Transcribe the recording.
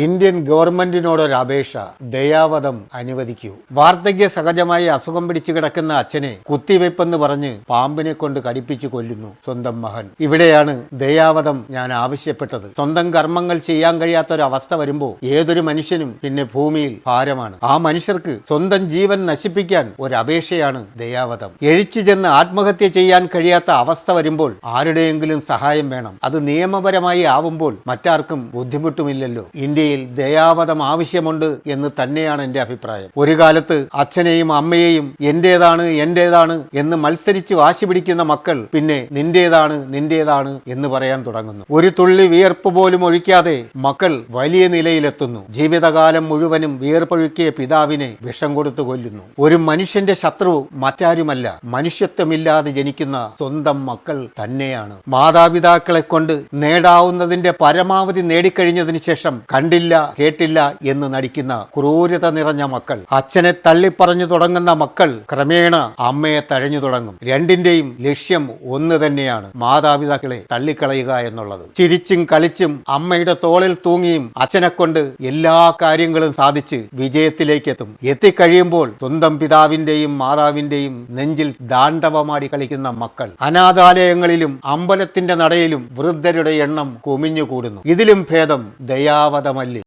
Indian ഗവൺമെന്റിനോടൊരു അപേക്ഷ, ദയാവധം അനുവദിക്കൂ. വാർദ്ധക്യ സഹജമായി അസുഖം പിടിച്ചു കിടക്കുന്ന അച്ഛനെ കുത്തിവെപ്പെന്ന് പറഞ്ഞ് പാമ്പിനെ കൊണ്ട് കടിപ്പിച്ചു കൊല്ലുന്നു സ്വന്തം മകൻ. ഇവിടെയാണ് ദയാവധം ഞാൻ ആവശ്യപ്പെട്ടത്. സ്വന്തം കർമ്മങ്ങൾ ചെയ്യാൻ കഴിയാത്ത ഒരു അവസ്ഥ വരുമ്പോൾ ഏതൊരു മനുഷ്യനും പിന്നെ ഭൂമിയിൽ ഭാരമാണ്. ആ മനുഷ്യർക്ക് സ്വന്തം ജീവൻ നശിപ്പിക്കാൻ ഒരു അപേക്ഷയാണ് ദയാവധം. എഴിച്ചു ചെന്ന് ആത്മഹത്യ ചെയ്യാൻ കഴിയാത്ത അവസ്ഥ വരുമ്പോൾ ആരുടെയെങ്കിലും സഹായം വേണം. അത് നിയമപരമായി ആവുമ്പോൾ മറ്റാർക്കും ബുദ്ധിമുട്ടുമില്ലല്ലോ. ഇന്ത്യയിൽ ദയാവധം ആവശ്യമുണ്ട് എന്ന് തന്നെയാണ് എൻ്റെ അഭിപ്രായം. ഒരു കാലത്ത് അച്ഛനെയും അമ്മയെയും എന്റേതാണ് എന്ന് മത്സരിച്ച് വാശി പിടിക്കുന്ന മക്കൾ പിന്നെ നിന്റേതാണ് എന്ന് പറയാൻ തുടങ്ങുന്നു. ഒരു തുള്ളി വിയർപ്പ് പോലും ഒഴിക്കാതെ മക്കൾ വലിയ നിലയിലെത്തുന്നു. ജീവിതകാലം മുഴുവനും വിയർപ്പൊഴുക്കിയ പിതാവിനെ വിഷം കൊടുത്തു കൊല്ലുന്നു. ഒരു മനുഷ്യന്റെ ശത്രു മറ്റാരുമല്ല, മനുഷ്യത്വമില്ലാതെ ജനിക്കുന്ന സ്വന്തം മക്കൾ തന്നെയാണ്. മാതാപിതാക്കളെ കൊണ്ട് നേടാവുന്നതിന്റെ പരമാവധി നേടിക്കഴിഞ്ഞതിന് ശേഷം കണ്ടില്ല കേട്ടില്ല എന്ന് നടിക്കുന്ന ക്രൂരത നിറഞ്ഞ മക്കൾ. അച്ഛനെ തള്ളിപ്പറഞ്ഞു തുടങ്ങുന്ന മക്കൾ ക്രമേണ അമ്മയെ തഴഞ്ഞു തുടങ്ങും. രണ്ടിന്റെയും ലക്ഷ്യം ഒന്ന് തന്നെയാണ്, മാതാപിതാക്കളെ തള്ളിക്കളയുക എന്നുള്ളത്. ചിരിച്ചും കളിച്ചും അമ്മയുടെ തോളിൽ തൂങ്ങിയും അച്ഛനെ കൊണ്ട് എല്ലാ കാര്യങ്ങളും സാധിച്ച് വിജയത്തിലേക്കെത്തും. എത്തിക്കഴിയുമ്പോൾ സ്വന്തം പിതാവിന്റെയും മാതാവിന്റെയും നെഞ്ചിൽ ദാണ്ഡവമാടി കളിക്കുന്ന മക്കൾ. അനാഥാലയങ്ങളിലും അമ്പലത്തിന്റെ നടയിലും വൃദ്ധരുടെ എണ്ണം കുമിഞ്ഞുകൂടുന്നു. ഇതിലും ഭേദം ദയാവധമല്ലേ.